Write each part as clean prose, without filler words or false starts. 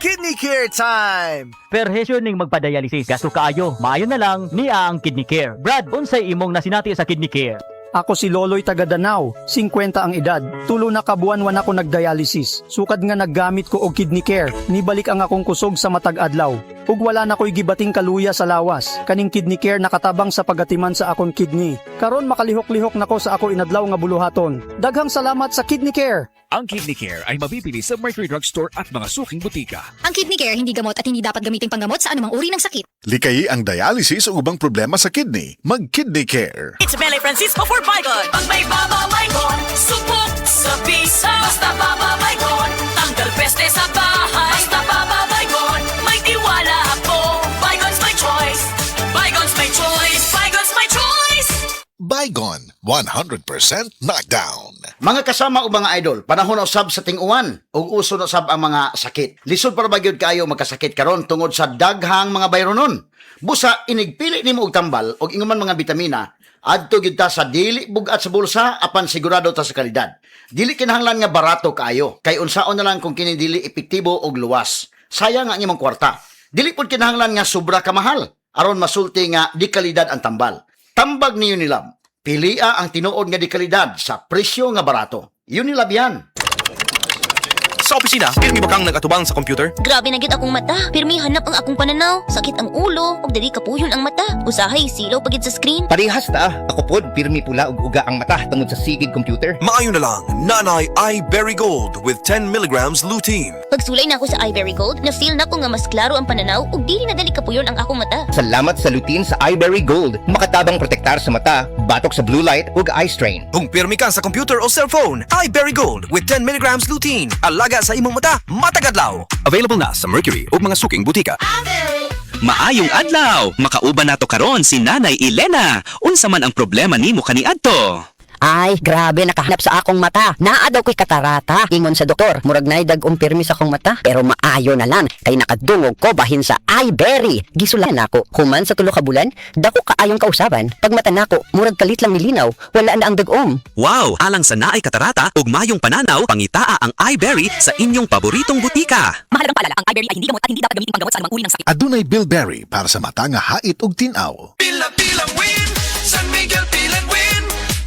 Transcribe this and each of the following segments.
Kidney Care time! Perhesyo ning magpa-dialysis gasto kaayo, maayo na lang niya ang Kidney Care. Brad, unsay imong nasinati sa Kidney Care? Ako si Loloy taga Danau, 50 ang edad. Tulo na kabuan-wan ako nagdialysis. Sukad nga naggamit ko og Kidney Care. Nibalik ang akong kusog sa matag adlaw. Ug wala na ko'y gibating kaluya sa lawas. Kaning Kidney Care nakatabang sa pagatiman sa akong kidney. Karon makalihok-lihok nako sa ako inadlaw nga buluhaton. Daghang salamat sa Kidney Care. Ang Kidney Care ay mabibili sa Mercury Drugstore at mga suking butika. Ang Kidney Care hindi gamot at hindi dapat gamiting panggamot sa anumang uri ng sakit. Likayi ang dialysis o ubang problema sa kidney. Mag-Kidney Care. It's Mele Francisco for Baygon. Pag may Baba Baygon, subok sa bisa. Basta Baba Baygon, tanggal peste sa bahay. Basta Baba Baygon, may tiwala ako. Baygon's my choice. Baygon's my choice. Baygon's my choice. Baygon, 100% knockdown. Mga kasama o mga idol, panahon na usab sa ting-uwan ug uso na usab ang mga sakit. Lisod para ba gyud kayo magkasakit karon tungod sa daghang mga bayronon. Busa inigpili nimo og tambal og inguman mga bitamina adto gyud ta sa dili bugat sa bulsa apan sigurado ta sa kalidad. Dili kinahanglan nga barato kaayo kay unsaon na lang kung kini dili epektibo og luwas. Sayang ang imong kwarta. Dili pud kinahanglan nga sobra ka mahal aron masulti nga di kalidad ang tambal. Tambag ni Unilab. Pilia ang tinuod nga di kalidad sa presyo nga barato. Unilab yan. Sa opisina, pirmi ba kang nagatubang sa computer? Grabe na gid akong mata. Pirmi hanap ang akong pananaw. Sakit ang ulo, ug dili kapuyon ang mata. Usahay silaw pagid sa screen. Parehas ta. Ako pod pirmi pula ug uga ang mata tungod sa sigid computer. Maayo na lang, Nanay iBerry Gold with 10 milligrams lutein. Pagsulay na ako sa iBerry Gold, na-feel na ko nga mas klaro ang pananaw ug dili na dali kapuyon ang akong mata. Salamat sa lutein sa iBerry Gold. Makatabang protektar sa mata, batok sa blue light ug eye strain. Kung pirmi ka sa computer o cellphone, iBerry Gold with 10 milligrams lutein. Alaga sa imong mata, matagadlaw. Available na sa Mercury o mga suking butika. Maayong adlaw! Makauban nato karon si Nanay Elena. Unsa man ang problema nimo kaniadto? Ay, grabe, nakahanap sa akong mata. Naa daw ko'y katarata. Ingon sa doktor, murag nay dag-ong pirmi sa akong mata. Pero maayo na lang, kay nakadungog ko bahin sa iBerry. Gisulan ako, human sa tulo ka bulan, dako kaayong kausaban. Pag mata nako, murag kalit lang milinaw, wala na ang dag-om. Wow! Alang sa naay katarata ug mayong pananaw, pangitaa ang iBerry sa inyong paboritong butika. Mahalagang paalala, ang iBerry ay hindi gamot at hindi dapat gamiting panggamot sa anumang uri ng sakit. Adunay Bilberry para sa mata nga hait ug tinaw. Pila-pilang win! San Miguel Pilan win!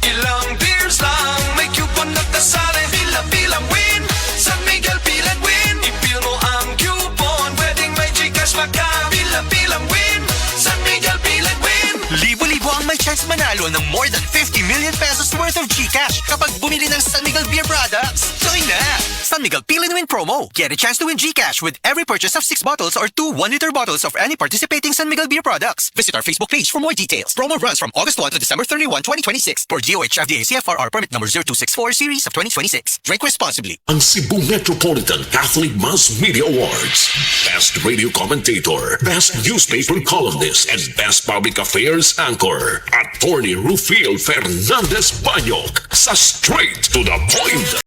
Ilang beers lang, may coupon na kasali. Pila-pilang win! San Miguel Pilan win! Ipil mo ang coupon, pwedeng may Gcash maka. Pila-pilang win! San Miguel Pilan win! Libo-libo ang may chance manalo ng more than 50 million pesos worth of Gcash kapag bumili ng San Miguel Beer Products. Join na! San Miguel Pilan Win promo. Get a chance to win Gcash with every purchase of 6 bottles or 2 1-liter bottles of any participating San Miguel Beer products. Visit our Facebook page for more details. Promo runs from August 1 to December 31, 2026 for DOH FDA CFRR permit number 0264 series of 2026. Drink responsibly. Ang Cebu Metropolitan Catholic Mass Media Awards. Best Radio Commentator, Best Newspaper Columnist, and Best Public Affairs Anchor. Attorney Rufil Fernandez Banyok sa Straight to the Point.